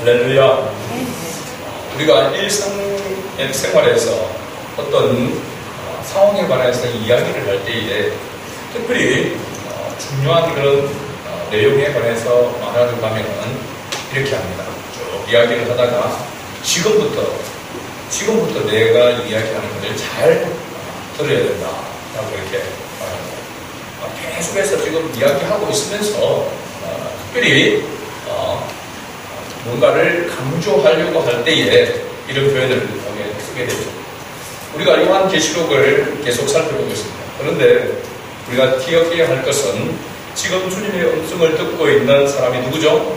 할렐루야. 우리가 일상생활에서 어떤 상황에 관해서 이야기를 할 때에 특별히 중요한 그런 내용에 관해서 말하려고 하면은 이렇게 합니다. 쭉 이야기를 하다가 지금부터 내가 이야기하는 것을 잘 들어야 된다. 라고 이렇게 말합니다. 계속해서 지금 이야기하고 있으면서 특별히 뭔가를 강조하려고 할 때에 이런 표현을 쓰게 되죠. 우리가 요한계시록을 계속 살펴보고 있습니다. 그런데 우리가 기억해야 할 것은 지금 주님의 음성을 듣고 있는 사람이 누구죠?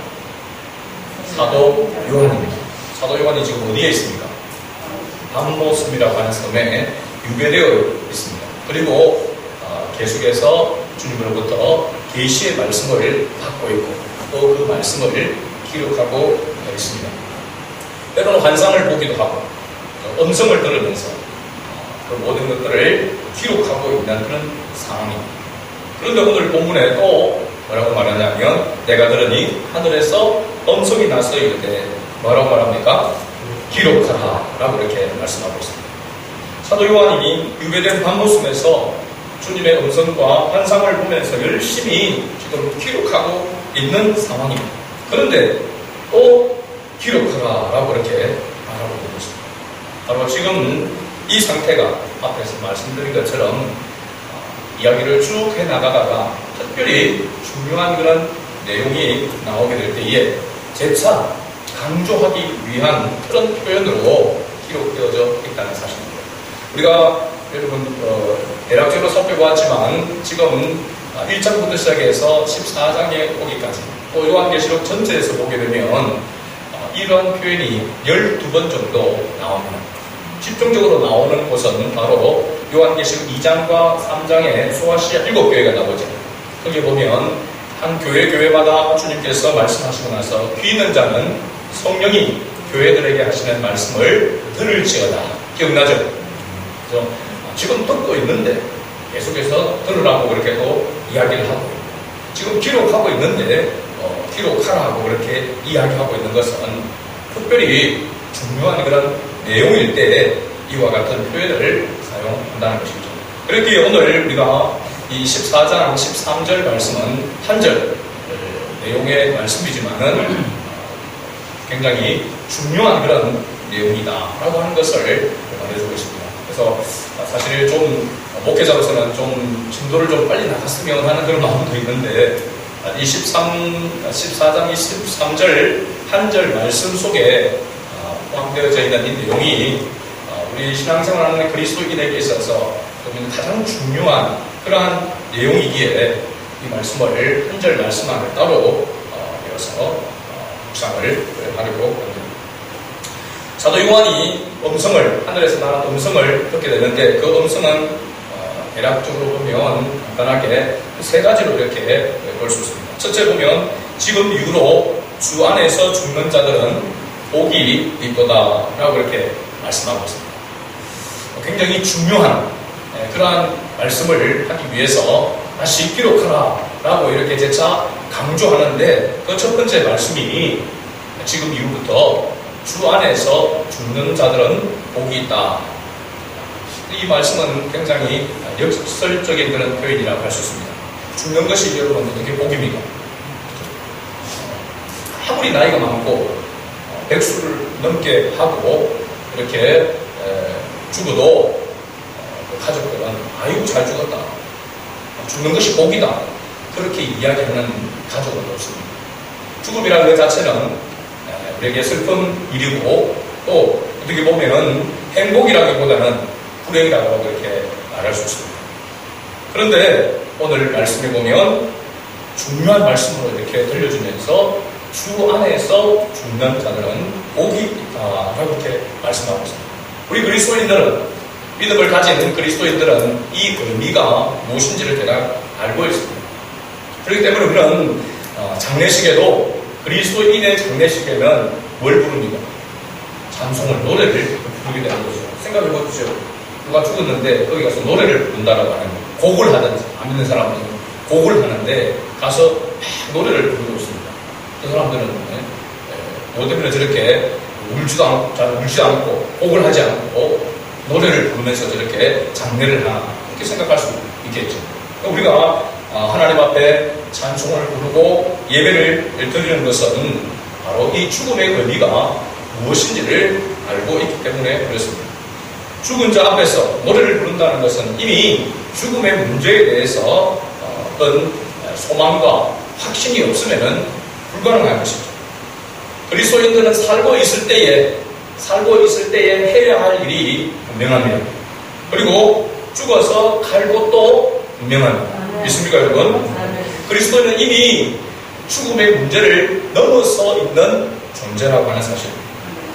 사도 요한입니다. 사도 요한이 지금 어디에 있습니까? 밤모섬이라고 하는 섬에 유배되어 있습니다. 그리고 계속해서 주님으로부터 계시의 말씀을 받고 있고 또 그 말씀을 기록하고 있습니다. 때로는 환상을 보기도 하고 음성을 들으면서 그 모든 것들을 기록하고 있는 그런 상황입니다. 그런데 오늘 본문에 또 뭐라고 말하냐면 내가 들으니 하늘에서 음성이 나서 이르되 뭐라고 말합니까? 기록하라 라고 이렇게 말씀하고 있습니다. 사도 요한이 유배된 밤모섬에서 주님의 음성과 환상을 보면서 열심히 지금 기록하고 있는 상황입니다. 그런데 또 기록하라 라고 이렇게 말하고 있는 것입니다. 바로 지금 이 상태가 앞에서 말씀드린 것처럼 이야기를 쭉 해나가다가 특별히 중요한 그런 내용이 나오게 될 때에 재차 강조하기 위한 그런 표현으로 기록되어져 있다는 사실입니다. 우리가 여러분 대략적으로 살펴보았지만 지금 1장부터 시작해서 14장에 오기까지 또 요한계시록 전체에서 보게 되면 이러한 표현이 12번 정도 나옵니다. 집중적으로 나오는 곳은 바로 요한계시록 2장과 3장에 소아시아 7교회가 나오죠. 거기 보면 한 교회마다 주님께서 말씀하시고 나서 귀 있는 자는 성령이 교회들에게 하시는 말씀을 들을지어다. 기억나죠? 그래서 지금 듣고 있는데 계속해서 들으라고 그렇게 또 이야기를 하고 지금 기록하고 있는데 기록하라고 그렇게 이야기하고 있는 것은 특별히 중요한 그런 내용일 때 이와 같은 표현을 사용한다는 것이죠. 그렇게 오늘 우리가 이 14장 13절 말씀은 한 절 내용의 말씀이지만은 굉장히 중요한 그런 내용이다라고 하는 것을 말해주고 있습니다. 그래서 사실 좀 목회자로서는 좀 진도를 좀 빨리 나갔으면 하는 그런 마음도 있는데 이 14장 23절 한 절 말씀 속에 포함되어져 있는 이 내용이 우리 신앙생활하는 그리스도인에게 있어서 가장 중요한 그러한 내용이기에 이 말씀을 한 절 말씀 안에 따로 배워서 묵상을 하려고 합니다. 사도 요한이 하늘에서 나는 음성을 듣게 되는데 그 음성은 대략적으로 보면 간단하게 세 가지로 이렇게 볼 수 있습니다. 첫째 보면 지금 이후로 주 안에서 죽는 자들은 복이 있도다 라고 이렇게 말씀하고 있습니다. 굉장히 중요한 그러한 말씀을 하기 위해서 다시 기록하라 라고 이렇게 재차 강조하는데 그 첫 번째 말씀이 지금 이후부터 주 안에서 죽는 자들은 복이 있다. 이 말씀은 굉장히 역설적인 그런 표현이라고 할 수 있습니다. 죽는 것이 여러분 어떻게 복입니까? 아무리 나이가 많고 백수를 넘게 하고 이렇게 죽어도 가족들은 아이고 잘 죽었다. 죽는 것이 복이다. 그렇게 이야기하는 가족은 없습니다. 죽음이라는 것 자체는 우리에게 슬픈 일이고 또 어떻게 보면은 행복이라기보다는 불행이라고 그렇게 말할 수 있습니다. 그런데 오늘 말씀에 보면 중요한 말씀으로 이렇게 들려주면서 주 안에서 죽는 자들은 복이 있다라고 이렇게 말씀하고 있습니다. 우리 그리스도인들은 믿음을 가진 그리스도인들은 이 의미가 무엇인지를 대략 알고 있습니다. 그렇기 때문에 우리는 장례식에도 그리스도인의 장례식에는 뭘 부릅니까? 찬송을 노래를 부르게 되는 거죠. 생각해 보십시오. 누가 죽었는데 거기 가서 노래를 부른다라고 하는 곡을 하든지 안 믿는 사람은 곡을 하는데 가서 노래를 부르고 있습니다. 그 사람들은 뭐 때문에 저렇게 잘 울지 않고 곡을 하지 않고 노래를 부르면서 저렇게 장례를 하나 이렇게 생각할 수 있겠죠. 우리가 하나님 앞에 찬송을 부르고 예배를 드리는 것은 바로 이 죽음의 의미가 무엇인지를 알고 있기 때문에 그렇습니다. 죽은 자 앞에서 노래를 부른다는 것은 이미 죽음의 문제에 대해서 어떤 소망과 확신이 없으면 불가능한 것이죠. 그리스도인들은 살고 있을 때에 해야 할 일이 분명합니다. 그리고 죽어서 갈 곳도 분명합니다. 믿습니까, 여러분? 그리스도인은 이미 죽음의 문제를 넘어서 있는 존재라고 하는 사실입니다.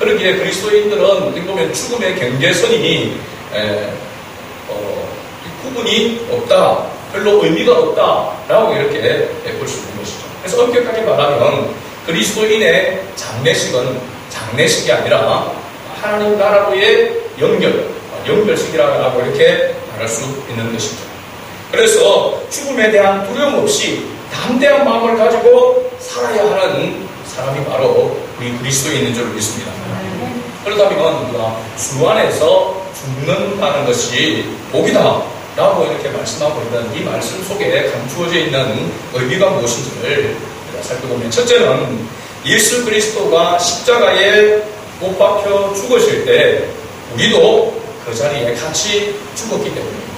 그러기에 그리스도인들은 어떻게 보면 죽음의 경계선이 구분이 없다, 별로 의미가 없다라고 이렇게 볼 수 있는 것이죠. 그래서 엄격하게 말하면 그리스도인의 장례식이 아니라 하나님 나라로의 연결식이라고 이렇게 말할 수 있는 것이죠. 그래서 죽음에 대한 두려움 없이 담대한 마음을 가지고 살아야 하는 사람이 바로 우리 그리스도인인 줄 믿습니다. 그렇다면 우리가 주 안에서 죽는다는 것이 복이다 라고 이렇게 말씀하고 있는 이 말씀 속에 감추어져 있는 의미가 무엇인지를 살펴보면, 첫째는 예수 그리스도가 십자가에 못 박혀 죽으실 때 우리도 그 자리에 같이 죽었기 때문입니다.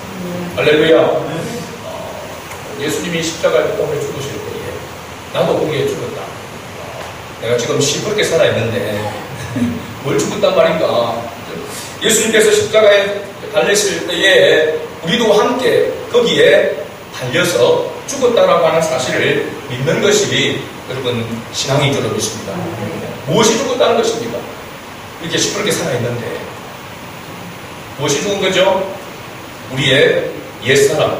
할렐루야. 예수님이 십자가에 못 박혀 죽으실 때에 나도 거기에 죽었다. 내가 지금 시부럽게 살아있는데 뭘 죽었단 말인가. 예수님께서 십자가에 달렸을 때에 우리도 함께 거기에 달려서 죽었다라고 하는 사실을 믿는 것이 여러분 신앙인 줄 믿습니다. 무엇이 죽었다는 것입니까? 이렇게 시부럽게 살아있는데 무엇이 죽은 거죠? 우리의 옛사람,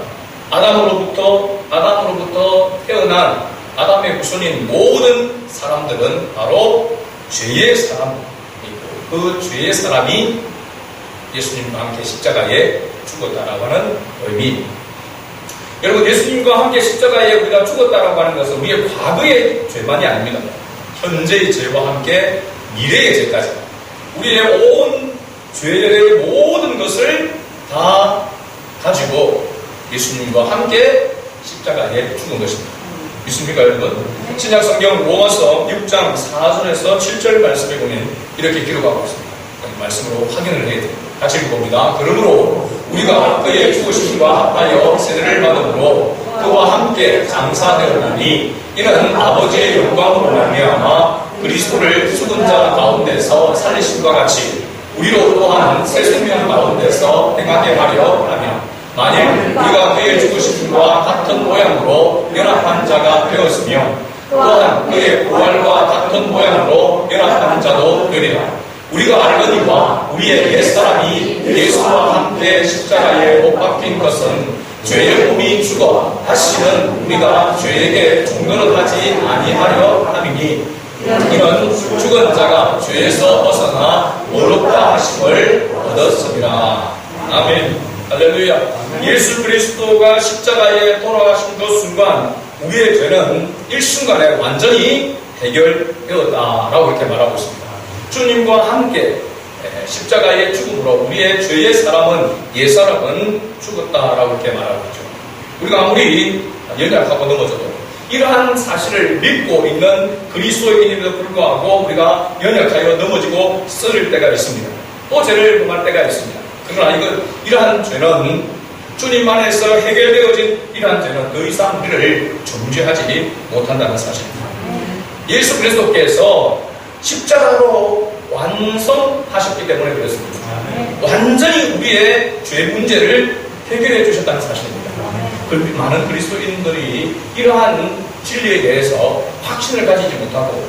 아담으로부터 태어난 아담의 후손인 모든 사람들은 바로 죄의 사람이고, 그 죄의 사람이 예수님과 함께 십자가에 죽었다라고 하는 의미. 여러분, 예수님과 함께 십자가에 우리가 죽었다라고 하는 것은 우리의 과거의 죄만이 아닙니다. 현재의 죄와 함께 미래의 죄까지, 우리의 온 죄의 모든 것을 다 가지고 예수님과 함께 십자가에 죽은 것입니다. 믿습니까, 여러분? 신약성경 로마서 6장 4절에서 7절 말씀에 보면 이렇게 기록하고 있습니다. 말씀으로 확인을 해야 됩니다. 같이 읽어봅니다. 그러므로 우리가 그의 죽으심과 합하여 세례를 받음으로 그와 함께 장사되었나니 이는 아버지의 영광으로 말미암아 그리스도를 죽은 자 가운데서 살리심과 같이 우리로 또한 새 생명 가운데서 행하게 하려 하며, 만일 우리가 그의 죽으심과 같은 모양으로 연합한 자가 되었으며 또한 그의 부활과 같은 모양으로 연합한 자도 되리라. 우리가 알거니와 우리의 옛사람이 예수와 함께 십자가에 못 박힌 것은 죄의 몸이 죽어 다시는 우리가 죄에게 종노릇하지 아니하려 함이니, 이는 죽은 자가 죄에서 벗어나 의롭다 하심을 얻었습니다. 아멘. 할렐루야. 예수 그리스도가 십자가에 돌아가신 그 순간 우리의 죄는 일순간에 완전히 해결되었다라고 이렇게 말하고 있습니다. 주님과 함께 십자가의 죽음으로 우리의 죄의 사람은, 옛사람은 죽었다라고 이렇게 말하고 있죠. 우리가 아무리 연약하고 넘어져도 이러한 사실을 믿고 있는 그리스도인임에도 불구하고 우리가 연약하여 넘어지고 쓰릴 때가 있습니다. 또 죄를 범할 때가 있습니다. 그러나 이러한 죄는 주님 안에서 해결되어진 이러한 죄는 더 이상 우리를 정죄하지 못한다는 사실입니다. 예수 그리스도께서 십자가로 완성하셨기 때문에 그렇습니다. 완전히 우리의 죄 문제를 해결해 주셨다는 사실입니다. 많은 그리스도인들이 이러한 진리에 대해서 확신을 가지지 못하고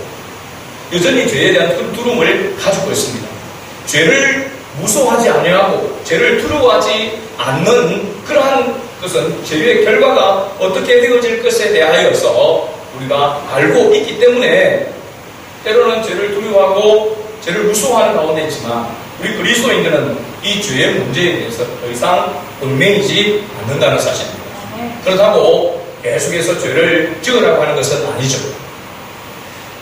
여전히 죄에 대한 두려움을 가지고 있습니다. 죄를 무서워하지 아니하고 죄를 두려워하지 않는 그러한 것은 죄의 결과가 어떻게 되어질 것에 대하여서 우리가 알고 있기 때문에 때로는 죄를 두려워하고 죄를 무서워하는 가운데 있지만, 우리 그리스도인들은 이 죄의 문제에 대해서 더 이상 얽매이지 않는다는 사실입니다. 그렇다고 계속해서 죄를 지으라고 하는 것은 아니죠.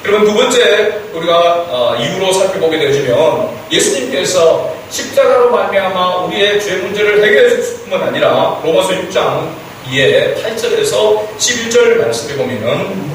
그러면 두 번째 우리가 이유로 살펴보게 되어지면 예수님께서 십자가로 말미암아 우리의 죄 문제를 해결해 줄 뿐만 아니라 로마서 6장 2의 8절에서 11절 말씀에 보면은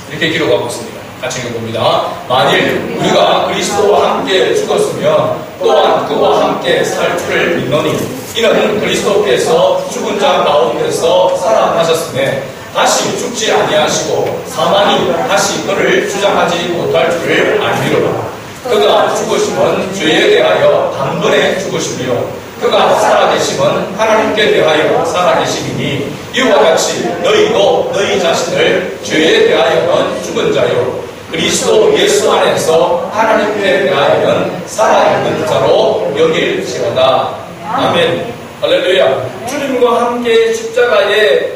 이렇게 기록하고 있습니다. 같이 읽어봅니다. 만일 우리가 그리스도와 함께 죽었으면 또한 그와 함께 살 줄을 믿노니 이는 그리스도께서 죽은 자 가운데서 살아나셨음에 다시 죽지 아니하시고 사망이 다시 그를 주장하지 못할 줄을 알미로라. 그가 죽으심은 죄에 대하여 단번에 죽으시며 그가 살아계심은 하나님께 대하여 살아계심이니 이와 같이 너희도 너희 자신을 죄에 대하여는 죽은 자요 그리스도 예수 안에서 하나님께 대하여는 살아있는 자로 여길지어다. 아멘. 할렐루야. 주님과 함께 십자가에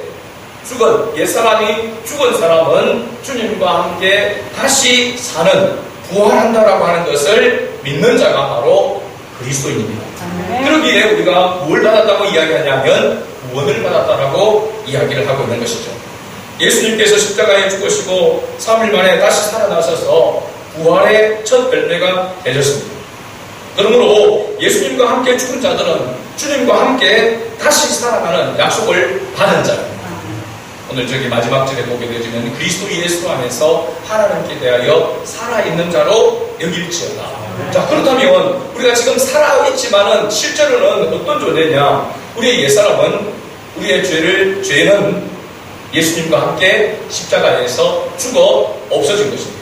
죽은 옛사람이 죽은 사람은 주님과 함께 다시 사는 부활한다라고 하는 것을 믿는 자가 바로 그리스도인입니다. 그러기에 우리가 뭘 받았다고 이야기하냐면 구원을 받았다라고 이야기를 하고 있는 것이죠. 예수님께서 십자가에 죽으시고 3일 만에 다시 살아나셔서 부활의 첫 열매가 되셨습니다. 그러므로 예수님과 함께 죽은 자들은 주님과 함께 다시 살아가는 약속을 받은 자입니다. 오늘 저기 마지막 절에 보게 되지만 그리스도 예수 안에서 하나님께 대하여 살아있는 자로 여길지어다. 자, 그렇다면 우리가 지금 살아있지만은 실제로는 어떤 존재냐? 우리의 옛사람은 우리의 죄는 예수님과 함께 십자가에서 죽어 없어진 것입니다.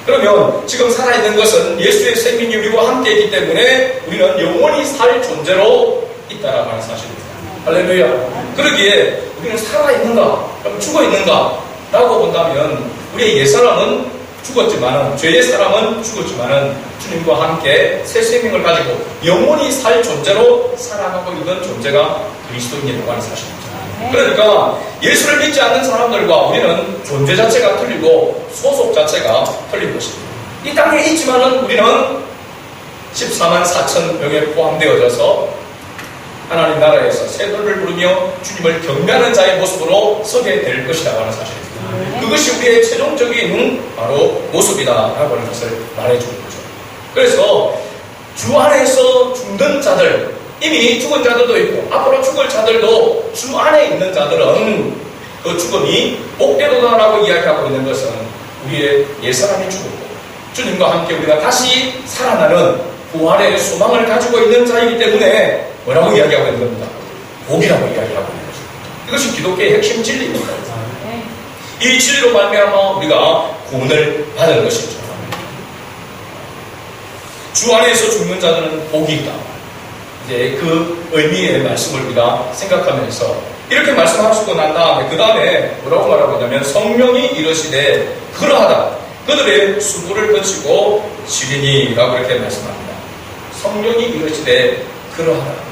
그러면 지금 살아있는 것은 예수의 생명이 우리와 함께 있기 때문에 우리는 영원히 살 존재로 있다라고 하는 사실입니다. 할렐루야. 그러기에 우리는 살아있는가? 그럼 죽어있는가? 라고 본다면 우리의 옛사람은 죽었지만은 죄의 사람은 죽었지만은 주님과 함께 새 생명을 가지고 영원히 살 존재로 살아가고 있는 존재가 그리스도인이라고 하는 사실입니다. 그러니까 예수를 믿지 않는 사람들과 우리는 존재 자체가 틀리고 소속 자체가 틀린 것입니다. 이 땅에 있지만은 우리는 14만 4천 명에 포함되어져서 하나님 나라에서 새들을 부르며 주님을 경배하는 자의 모습으로 서게 될 것이라고 하는 사실입니다. 그것이 우리의 최종적인 바로 모습이다라고 하는 것을 말해주는 거죠. 그래서 주 안에서 죽는 자들, 이미 죽은 자들도 있고 앞으로 죽을 자들도 주 안에 있는 자들은 그 죽음이 복되도다라고 이야기하고 있는 것은 우리의 옛사람이 죽었고 주님과 함께 우리가 다시 살아나는 부활의 소망을 가지고 있는 자이기 때문에 뭐라고 이야기하고 있는 겁니다? 복이라고 이야기하고 있는 것입니다. 이것이 기독교의 핵심 진리입니다. 이 진리로 말미암아 우리가 구원을 받은 것이죠. 주 안에서 죽는 자들은 복이 있다. 이제 그 의미의 말씀을 우리가 생각하면서 이렇게 말씀하시고 난 다음에 그 다음에 뭐라고 말하고 있냐면 성령이 이르시되 그러하다. 그들의 수고를 거치고 시리니라고 이렇게 말씀합니다. 성령이 이르시되 그러하다.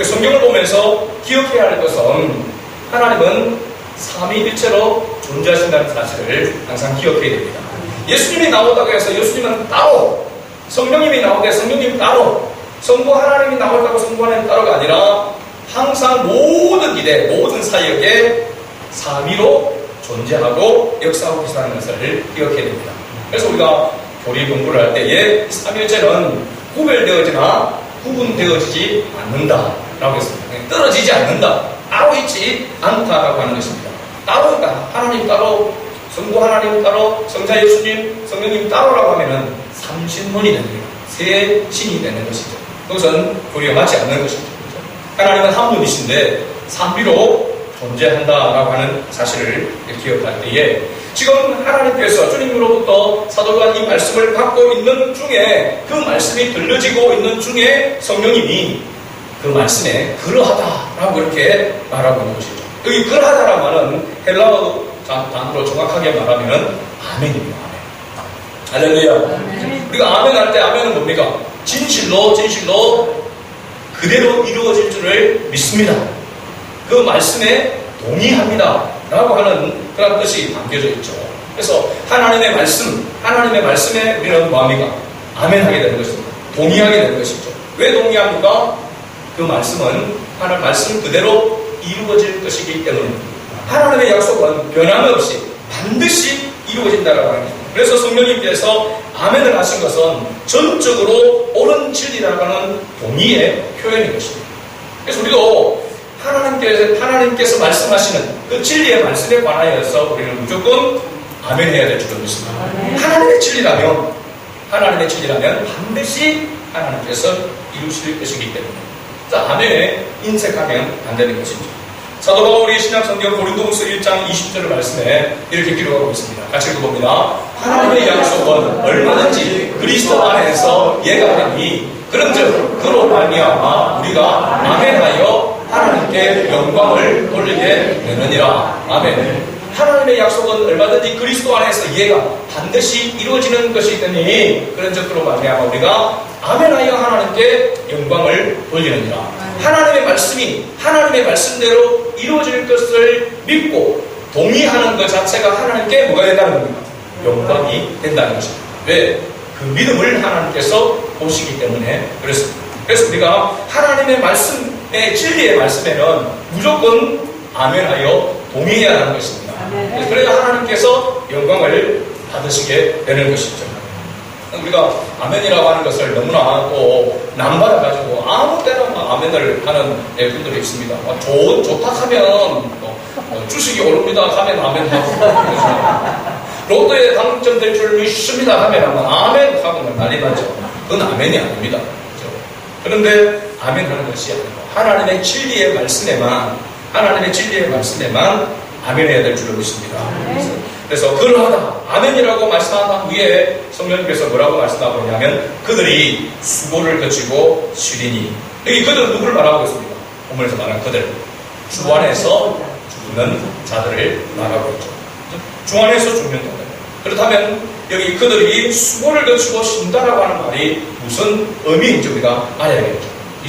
성경을 보면서 기억해야 할 것은 하나님은 삼위일체로 존재하신다는 사실을 항상 기억해야 됩니다. 예수님이 나오다고 해서 예수님은 따로, 성령님이 나오되 성령님 따로, 성부 하나님이 나오다고 성부 하나님 따로가 아니라 항상 모든 일에 모든 사역에 삼위로 존재하고 역사하고 계시다는 것을 기억해야 됩니다. 그래서 우리가 교리 공부를 할 때에 삼위일체는 구별되어지나 구분되어지지 않는다라고 했습니다. 떨어지지 않는다, 따로 있지 않다라고 하는 것입니다. 따로 있다, 하나님 따로, 성부 하나님 따로, 성자 예수님, 성령님 따로라고 하면은 삼신론이 되는 거예요. 세 신이 되는 것이죠. 그것은 교리가 맞지 않는 것이죠. 하나님은 한 분이신데 삼위로 존재한다라고 하는 사실을 기억할 때에 지금 하나님께서 주님으로부터 사도가 이 말씀을 갖고 있는 중에 그 말씀이 들려지고 있는 중에 성령님이 그 말씀에 그러하다라고 이렇게 말하고 있는 것이죠. 여기 그러하다라고 하는 헬라어 단어로 정확하게 말하면 아멘입니다. 아멘. 할렐루야. 우리가 아멘 할 때 아멘은 뭡니까? 진실로 그대로 이루어질 줄을 믿습니다. 그 말씀에 동의합니다 라고 하는 그런 뜻이 담겨져 있죠. 그래서 하나님의 말씀에 우리는 뭐합니까? 아멘하게 되는 것입니다. 동의하게 되는 것이죠. 왜 동의합니까? 그 말씀은 하나님 말씀 그대로 이루어질 것이기 때문입니다. 하나님의 약속은 변함없이 반드시 이루어진다라고 하는 것입니다. 그래서 성령님께서 아멘을 하신 것은 전적으로 옳은 진리라는 동의의 표현인 것입니다. 그래서 우리도 하나님께서 말씀하시는 그 진리의 말씀에 관하여서 우리는 무조건 아멘 해야 될 줄로 믿습니다. 하나님의 진리라면 반드시 하나님께서 이루실 것이기 때문에 자, 아멘에 인색하면 안 되는 것이죠. 사도 바울이 신약 성경 고린도후서 1장 20절 말씀에 이렇게 기록하고 있습니다. 같이 읽어봅니다. 하나님의 약속은 얼마든지 그리스도 안에서 예가되니 그런즉 그로 말미암아 우리가 아멘하여 하나님께 영광을 돌리게 되느니라. 아멘. 하나님의 약속은 얼마든지 그리스도 안에서 이해가 반드시 이루어지는 것이더니 그런즉 그로 말미암아 우리가 아멘하여 하나님께 영광을 돌리느니라. 하나님의 말씀이 하나님의 말씀대로 이루어질 것을 믿고 동의하는 것 자체가 하나님께 뭐가 된다는 겁니까? 영광이 된다는 것입니다. 왜? 그 믿음을 하나님께서 보시기 때문에 그렇습니다. 그래서 우리가 하나님의 말씀의 진리의 말씀에는 무조건 아멘하여 동의해야 하는 것입니다. 그래야 하나님께서 영광을 받으시게 되는 것이죠. 우리가 아멘이라고 하는 것을 너무나 또 남발해가지고 아무 때나 아멘을 하는 분들이 있습니다. 좋다 하면 주식이 오릅니다 하면 아멘하고 로또에 당첨될 줄 믿습니다 하면 아멘 하고 난리 나죠. 그건 아멘이 아닙니다. 그렇죠? 그런데 아멘하는 것이 아니고 하나님의 진리의 말씀에만 아멘해야 될 줄로 믿습니다. 그래서 그러하다 아멘이라고 말씀한 후에 성령님께서 뭐라고 말씀하고 있냐면 그들이 수고를 거치고 쉬리니 여기 그들은 누구를 말하고 있습니까? 본문에서 말한 그들 주 안에서 죽는 자들을 말하고 있죠. 주 안에서 죽는 자들. 그렇다면 여기 그들이 수고를 거치고 쉰다라고 하는 말이 무슨 의미인지 우리가 알아야겠죠. 이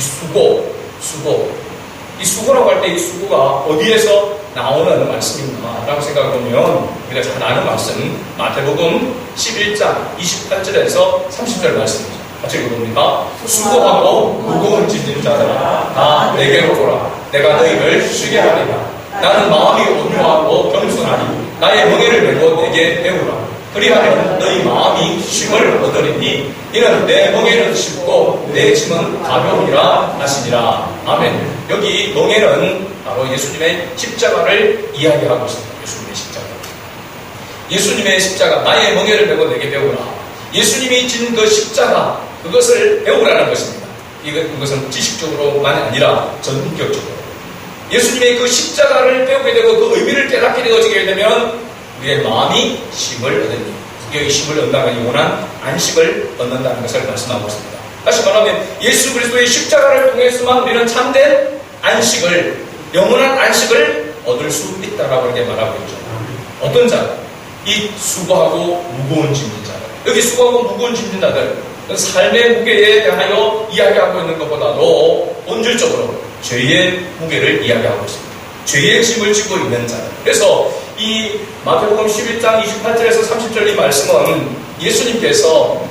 수고라고 할 때 이 수고가 어디에서 나오는 말씀인가 라고 생각해보면 우리가 잘 아는 말씀 마태복음 11장 28절에서 30절 말씀이죠. 같이 읽어봅니다. 수고하고 무거운 짐진 자들아 다 내게로 오라. 내가 너희를 쉬게 하리라. 나는 마음이 온유하고 겸손하니 나의 멍에를 메고 내게 배우라. 그리하면 너희 마음이 쉼을 얻으리니 이는 내 멍에는 쉽고 내 짐은 가벼우니라 하시니라. 아멘. 여기 멍에는 바로 예수님의 십자가를 이야기하고 있습니다. 예수님의 십자가 나의 멍에를 메고 내게 배우라. 예수님이 진 그 십자가 그것을 배우라는 것입니다. 이것은 지식적으로만이 아니라 전격적으로 예수님의 그 십자가를 배우게 되고 그 의미를 깨닫게 되어지게 되면 우리의 마음이 쉼을 얻으니 여기 쉼을 얻는다는 영원한 안식을 얻는다는 것을 말씀하고 있습니다. 다시 말하면 예수 그리스도의 십자가를 통해서만 우리는 참된 안식을 영원한 안식을 얻을 수 있다라고 이렇게 말하고 있죠. 어떤 자? 이 수고하고 무거운 짐진 자들. 여기 수고하고 무거운 짐진 자들 삶의 무게에 대하여 이야기하고 있는 것보다도 본질적으로 죄의 무게를 이야기하고 있습니다. 죄의 짐을 지고 있는 자들. 그래서 이 마태복음 11장 28절에서 30절 이 말씀은 예수님께서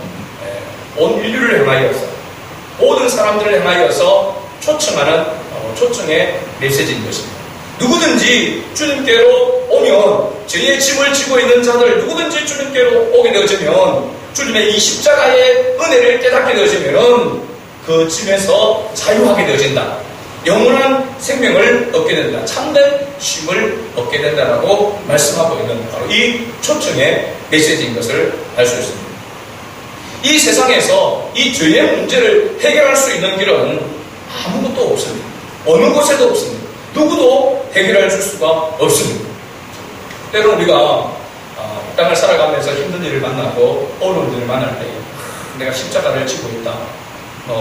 온 인류를 향하여서 모든 사람들을 향하여서 초청하는 초청의 메시지인 것입니다. 누구든지 주님께로 오면 죄의 짐을 지고 있는 자들 누구든지 주님께로 오게 되어지면 주님의 이 십자가의 은혜를 깨닫게 되어지면 그 짐에서 자유하게 되어진다. 영원한 생명을 얻게 된다. 참된 쉼을 얻게 된다라고 말씀하고 있는 바로 이 초청의 메시지인 것을 알 수 있습니다. 이 세상에서 이 죄의 문제를 해결할 수 있는 길은 아무것도 없습니다. 어느 곳에도 없습니다. 누구도 해결해 줄 수가 없습니다. 때로는 우리가 땅을 살아가면서 힘든 일을 만나고 어려운 일을 만날 때 내가 십자가를 지고 있다.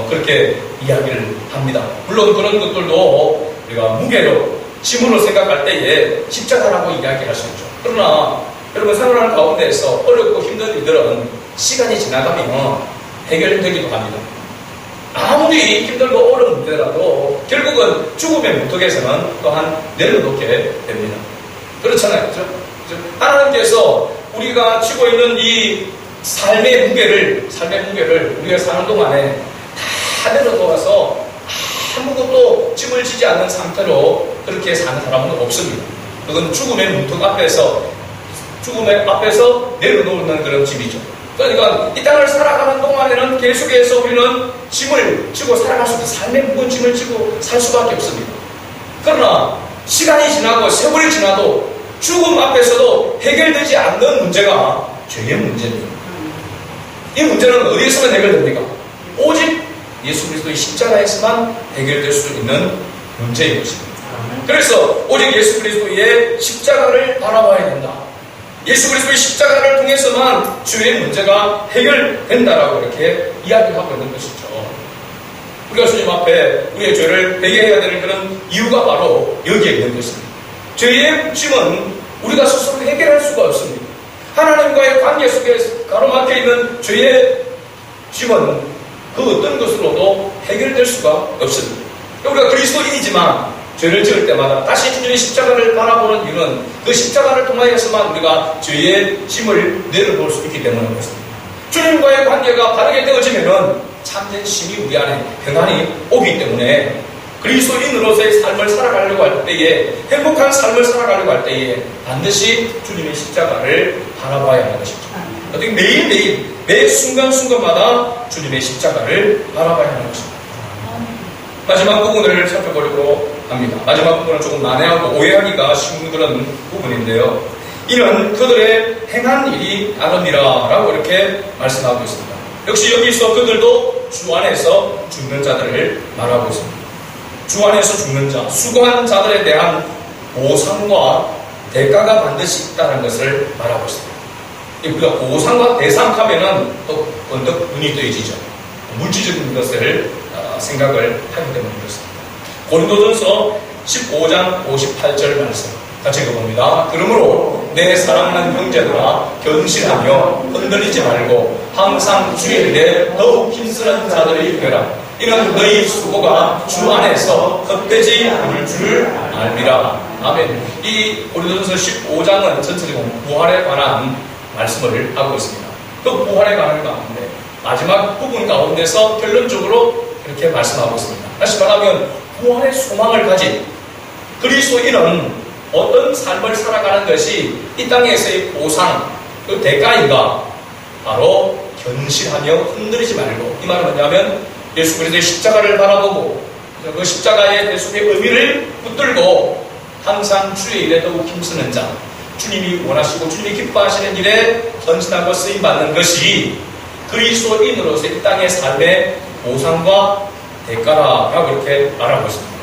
그렇게 이야기를 합니다. 물론 그런 것들도 우리가 무게로 짐으로 생각할 때에 십자가라고 이야기할 수 있죠. 그러나 여러분 생활하는 가운데에서 어렵고 힘든 일들은 시간이 지나가면 해결되기도 합니다. 아무리 힘들고 어려운 문제라도 결국은 죽음의 문턱에서는 또한 내려놓게 됩니다. 그렇잖아요. 그렇죠? 하나님께서 우리가 지고 있는 이 삶의 무게를 우리가 사는 동안에 다 내려놓아서 아무것도 짐을 지지 않는 상태로 그렇게 사는 사람은 없습니다. 그건 죽음의 문턱 앞에서 죽음의 앞에서 내려놓는 그런 짐이죠. 그러니까 이 땅을 살아가는 동안에는 계속해서 우리는 짐을 지고 살아갈 수 있고 삶의 무거운 짐을 지고 살 수밖에 없습니다. 그러나 시간이 지나고 세월이 지나도 죽음 앞에서도 해결되지 않는 문제가 죄의 문제입니다. 이 문제는 어디에서만 해결됩니까? 오직 예수 그리스도의 십자가에서만 해결될 수 있는 문제인 것입니다. 그래서 오직 예수 그리스도의 십자가를 바라봐야 된다. 예수 그리스도의 십자가를 통해서만 죄의 문제가 해결된다라고 이렇게 이야기하고 있는 것이죠. 우리가 주님 앞에 우리의 죄를 회개해야 되는 그런 이유가 바로 여기에 있는 것입니다. 죄의 짐은 우리가 스스로 해결할 수가 없습니다. 하나님과의 관계 속에 가로막혀 있는 죄의 짐은 그 어떤 것으로도 해결될 수가 없습니다. 우리가 그리스도인이지만 죄를 지을 때마다 다시 주님의 십자가를 바라보는 이유는 그 십자가를 통하여서만 우리가 죄의 짐을 내려놓을 수 있기 때문인 것입니다. 주님과의 관계가 바르게 되어지면 참된 힘이 우리 안에 평안이 오기 때문에 그리스도인으로서의 삶을 살아가려고 할 때에, 행복한 삶을 살아가려고 할 때에 반드시 주님의 십자가를 바라봐야 하는 것이죠. 어떻게 매일매일 매 순간순간마다 주님의 십자가를 바라봐야 하는 것입니다. 마지막 부분을 살펴보려고 합니다. 마지막 부분은 조금 난해하고 오해하기가 쉬운 그런 부분인데요. 이는 그들의 행한 일이 아름이라 라고 이렇게 말씀하고 있습니다. 역시 여기서 그들도 주 안에서 죽는 자들을 말하고 있습니다. 주 안에서 죽는 자, 수고한 자들에 대한 보상과 대가가 반드시 있다는 것을 말하고 있습니다. 우리가 보상과 대상하면은 또 언덕 눈이 뜨여지죠. 물질적인 것을 생각을 하기 때문인 것입니다. 고린도전서 15장 58절 말씀 같이 읽어봅니다. 그러므로 내 사랑하는 형제들아 견실하며 흔들리지 말고 항상 주의 일에 더욱 힘쓰는 자들이 되라. 이는 너희 수고가 주 안에서 헛되지 않을 줄 알미라. 아멘. 이 고린도전서 15장은 전체적으로 부활에 관한 말씀을 하고 있습니다. 또 부활에 관한 가운데 마지막 부분 가운데서 결론적으로 이렇게 말씀하고 있습니다. 다시 말하면 부활의 소망을 가진 그리스도인은 어떤 삶을 살아가는 것이 이 땅에서의 보상, 그 대가인가? 바로 견실하며 흔들리지 말고, 이 말은 뭐냐면 예수 그리스도의 십자가를 바라보고 그 십자가의 예수의 의미를 붙들고 항상 주의 일에 더욱 힘쓰는 자, 주님이 원하시고 주님이 기뻐하시는 일에 헌신하고 쓰임받는 것이 그리스도인으로서 이 땅의 삶의 보상과 대가라고 이렇게 말하고 있습니다.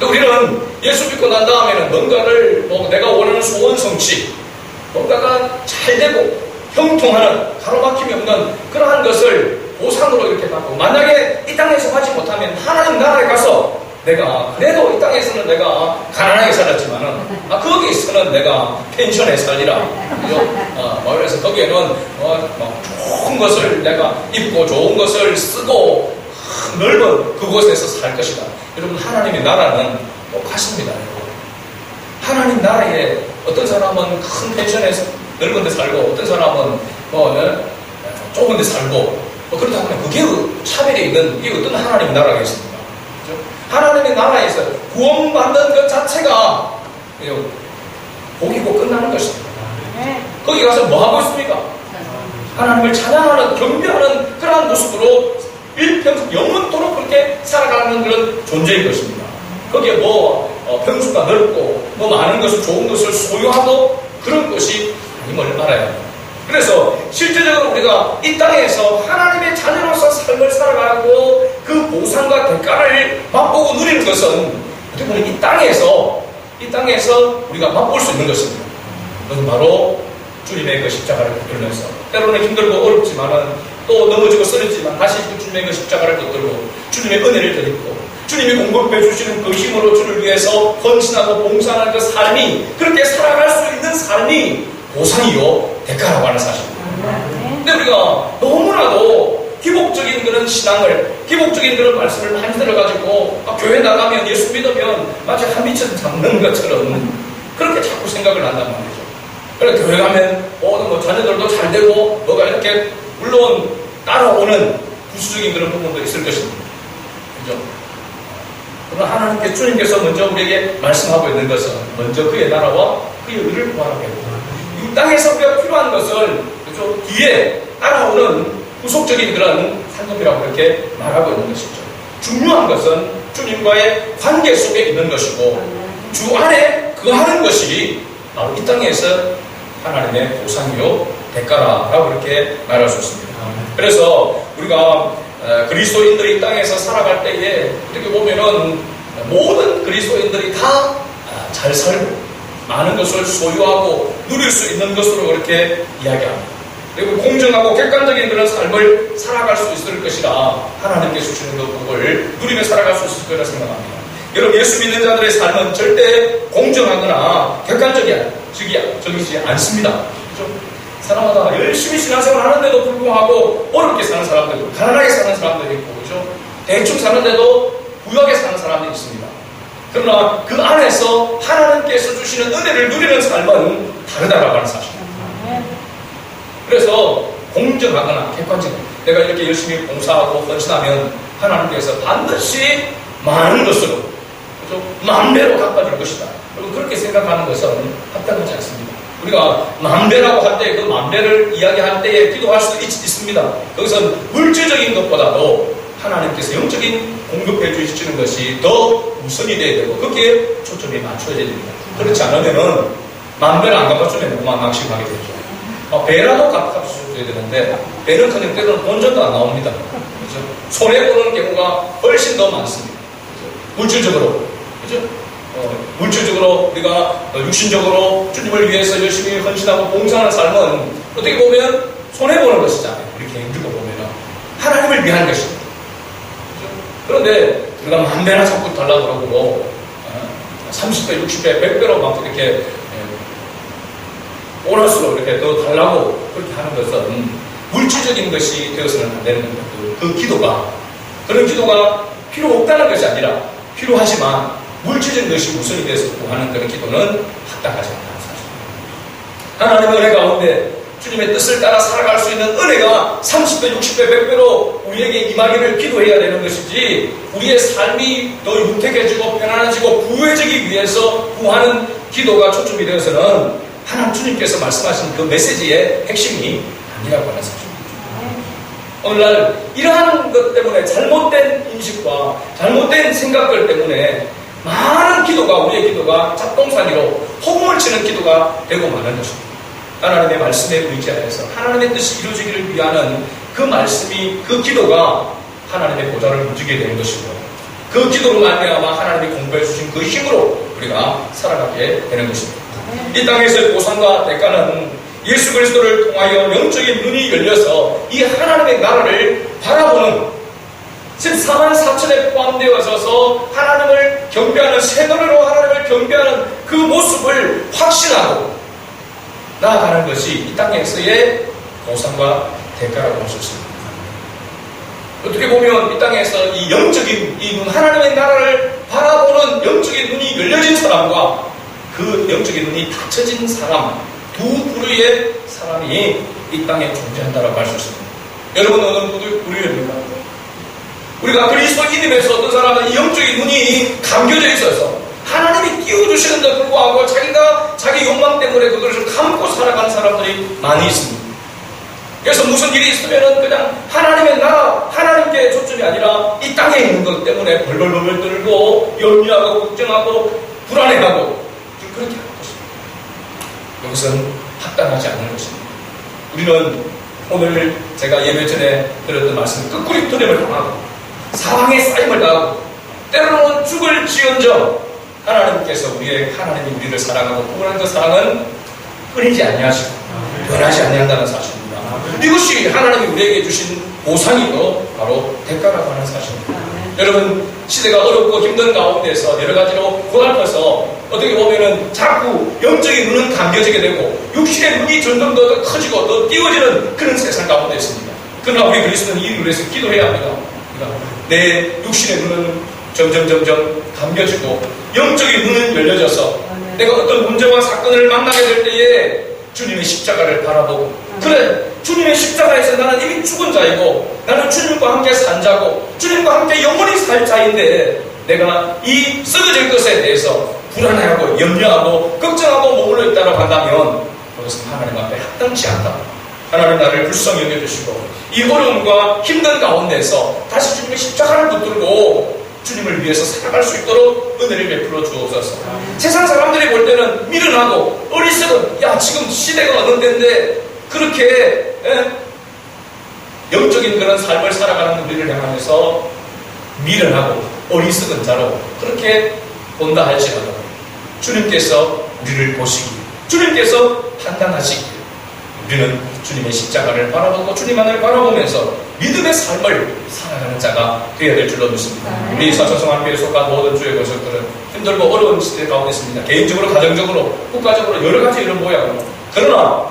또 우리는 예수 믿고 난 다음에는 뭔가를 내가 원하는 소원 성취, 뭔가가 잘 되고 형통하는, 가로막힘이 없는 그러한 것을 보상으로 이렇게 받고, 만약에 이 땅에서 받지 못하면 하나님 나라에 가서 내가 그래도 이 땅에서는 내가 가난하게 살았지만은 거기에서는 내가 펜션에 살리라. 그래서 거기에는 좋은 것을 내가 입고 좋은 것을 쓰고 넓은 그곳에서 살 것이다. 여러분, 하나님의 나라는 똑같습니다. 하나님 나라에 어떤 사람은 큰 펜션에서 넓은 데 살고 어떤 사람은 좁은 데 살고 그렇다 보면 그게 차별이 있는 이게 어떤 하나님의 나라겠습니까? 그렇죠? 하나님의 나라에서 구원받는 것 자체가 복이고 끝나는 것입니다. 거기 가서 뭐 하고 있습니까? 하나님을 찬양하는, 경배하는 그러한 모습으로 일평생 영원토록 그렇게 살아가는 그런 존재인 것입니다. 거기에 평수가 넓고 많은 것을, 좋은 것을 소유하고 그런 것이 아님을 알아야 합니다. 그래서 실제적으로 우리가 이 땅에서 하나님의 자녀로서 삶을 살아가고 그 보상과 대가를 맛보고 누리는 것은 어떻게 보면 이 땅에서 우리가 맛볼 수 있는 것입니다. 그것은 바로 주님의 그 십자가를 붙들면서 때로는 힘들고 어렵지만은 또 넘어지고 쓰러지지만 다시 주님의 그 십자가를 붙들고 주님의 은혜를 드리고 주님이 공급해 주시는 그 힘으로 주를 위해서 헌신하고 봉사하는 그 삶이, 그렇게 살아갈 수 있는 삶이 보상이요 대가라고 하는 사실입니다. 근데 우리가 너무나도 기복적인 그런 신앙을, 기복적인 그런 말씀을 많이 들어가지고 교회 나가면, 예수 믿으면 마치 한 미천 잡는 것처럼 그렇게 자꾸 생각을 한단 말이죠. 그래 교회 가면 자녀들도 잘 되고 뭐가 이렇게 물론 따라오는 부수적인 그런 부분도 있을 것입니다. 그죠? 그러나 하나님께, 주님께서 먼저 우리에게 말씀하고 있는 것은 먼저 그의 나라와 그의 의를 구하라고 했고, 이 땅에서 우리가 필요한 것을 그죠? 뒤에 따라오는 후속적인 그런 상급이라고 이렇게 말하고 있는 것이죠. 중요한 것은 주님과의 관계 속에 있는 것이고 주 안에 거하는 것이 바로 이 땅에서 하나님의 보상이요 대가라라고 이렇게 말할 수 있습니다. 그래서 우리가 그리스도인들이 이 땅에서 살아갈 때에 어떻게 보면은 모든 그리스도인들이 다 잘 살고 많은 것을 소유하고 누릴 수 있는 것으로 그렇게 이야기합니다. 그리고 공정하고 객관적인 그런 삶을 살아갈 수 있을 것이라 하나님께 주시는 그 복을 누리며 살아갈 수 있을 거라 생각합니다. 여러분 예수 믿는 자들의 삶은 절대 공정하거나 객관적이지 않습니다. 그렇죠? 사람마다 열심히 신앙생활 하는데도 불구하고 어렵게 사는 사람들도 가난하게 사는 사람들이 있고 그렇죠? 대충 사는데도 부유하게 사는 사람들이 있습니다. 그러나 그 안에서 하나님께서 주시는 은혜를 누리는 삶은 다르다라고 하는 사실입니다. 그래서 공정하거나 객관적 내가 이렇게 열심히 봉사하고 헌신하면 하나님께서 반드시 많은 것으로 그렇죠? 만배로 갚아줄 것이다. 여러분 그렇게 생각하는 것은 합당하지 않습니다. 우리가 만배라고 할 때 그 만배를 이야기할 때에 기도할 수도 있습니다. 그것은 물질적인 것보다도 하나님께서 영적인 공급해 주시는 것이 더 우선이 돼야 되고 거기에 초점이 맞춰야 됩니다. 그렇지 않으면은 만배를 안 갚아주면 그만 망신하게 되죠. 배라도 갚아줘야 되는데 배는 그냥 때로는 본전도 안 나옵니다. 그렇죠? 손해보는 경우가 훨씬 더 많습니다. 그렇죠? 물질적으로 그렇죠? 물질적으로 우리가 육신적으로 주님을 위해서 열심히 헌신하고 봉사하는 삶은 어떻게 보면 손해보는 것이잖아요. 우리 개인적으로 보면 하나님을 위한 것입니다. 그렇죠? 그런데 우리가 만배나 자꾸 달라고 그러고 30배, 60배, 100배로 막 이렇게 보너스로 이렇게 더 달라고 그렇게 하는 것은 물질적인 것이 되어서는 안 되는 겁니다. 그 기도가 그런 기도가 필요 없다는 것이 아니라 필요하지만 물질적인 것이 우선이 돼서 구하는 그런 기도는 합당하지 않다는 사실입니다. 하나님의 은혜 가운데 주님의 뜻을 따라 살아갈 수 있는 은혜가 30배, 60배, 100배로 우리에게 임하기를 기도해야 되는 것이지 우리의 삶이 더 윤택해지고 편안해지고 부유해지기 위해서 구하는 기도가 초점이 되어서는 하나님 주님께서 말씀하신 그 메시지의 핵심이 아니라고 하는 사실입니다. 오늘날 이러한 것 때문에 잘못된 인식과 잘못된 생각들 때문에 많은 기도가 우리의 기도가 잡동사니로 허공을 치는 기도가 되고 마는 것입니다. 하나님의 말씀에 의지하여서 하나님의 뜻이 이루어지기를 위하는 그 말씀이 그 기도가 하나님의 보좌를 움직이게 되는 것이고 그 기도로 말미암아 하나님이 공부해 주신 그 힘으로 우리가 살아가게 되는 것입니다. 이 땅에서의 보상과 대가는 예수 그리스도를 통하여 영적인 눈이 열려서 이 하나님의 나라를 바라보는 14만 4천에 포함되어져서 하나님을 경배하는 새 노래로 하나님을 경배하는 그 모습을 확신하고 나아가는 것이 이 땅에서의 보상과 대가라고 할 수 있습니다. 어떻게 보면 이 땅에서 이 영적인 이 눈, 하나님의 나라를 바라보는 영적인 눈이 열려진 사람과 그 영적인 눈이 닫혀진 사람, 두 부류의 사람이 이 땅에 존재한다고 할 수 있습니다. 여러분 어느 부류입니까? 우리가 그리스도인임에서 어떤 사람은 이 영적인 눈이 감겨져 있어서 하나님이 띄워주시는데 불구하고 자기가 자기 욕망 때문에 그것을 감고 살아가는 사람들이 많이 있습니다. 그래서 무슨 일이 있으면은 그냥 하나님의 나라, 하나님께 초점이 아니라 이 땅에 있는 것 때문에 벌벌벌 떨고 염려하고 걱정하고 불안해하고 그렇게 하는 것입니다. 이것은 합당하지 않는 것입니다. 우리는 오늘 제가 예배 전에 드렸던 말씀 끝구리 토렴을 당하고 사랑의 쌓임을 당하고 때로는 죽을 지언정 하나님께서 하나님이 우리를 사랑하고 구원하는 그 사랑은 끊이지 아니하시고 변하지 아니한다는 사실입니다. 이것이 하나님이 우리에게 주신 보상이고 바로 대가라고 하는 사실입니다. 여러분 시대가 어렵고 힘든 가운데서 여러 가지로 고달퍼서 어떻게 보면은 자꾸 영적인 눈은 감겨지게 되고 육신의 눈이 점점 더 커지고 더 띄워지는 그런 세상 가운데 있습니다. 그러나 우리 그리스도는 이 일을 위해서 기도해야 합니다. 내 육신의 눈은 점점 감겨지고 영적인 눈은 열려져서 내가 어떤 문제와 사건을 만나게 될 때에 주님의 십자가를 바라보고 그래 주님의 십자가에서 나는 이미 죽은 자이고 나는 주님과 함께 산 자고 주님과 함께 영원히 살 자인데 내가 이 썩어질 것에 대해서 불안해하고 염려하고 걱정하고 머물러 있다고 한다면 그것은 하나님 앞에 합당치 않다. 하나님 나를 불쌍히 여겨주시고 이 어려움과 힘든 가운데서 다시 주님의 십자가를 붙들고 주님을 위해서 살아갈 수 있도록 은혜를 베풀어 주옵소서. 세상 사람들이 볼 때는 미련하고 어리석은, 야 지금 시대가 어느 때인데 그렇게 영적인 그런 삶을 살아가는 우리를 향하면서 미련하고 어리석은 자로 그렇게 본다 할지라도 주님께서 우리를 보시기, 주님께서 판단하시기, 우리는 주님의 십자가를 바라보고 주님 하나를 바라보면서 믿음의 삶을 살아가는 자가 되어야 될 줄로 믿습니다. 우리 사천성한교회에 속한 모든 주의 거석들은 힘들고 어려운 시대 가운데 있습니다. 개인적으로, 가정적으로, 국가적으로 여러 가지 이런 모양으로. 그러나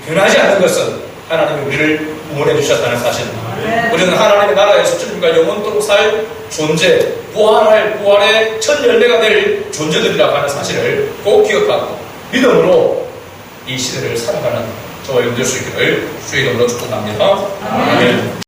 변하지 않는 것은 하나님이 우리를 응원해 주셨다는 사실입니다. 우리는 하나님의 나라에서 주님과 영원토록 살 존재, 부활의 첫 열매가 될 존재들이라고 하는 사실을 꼭 기억하고 믿음으로 이 시대를 살아가는 저와 여러분 될 수 있기를 주의 이름으로 축복합니다. 아멘.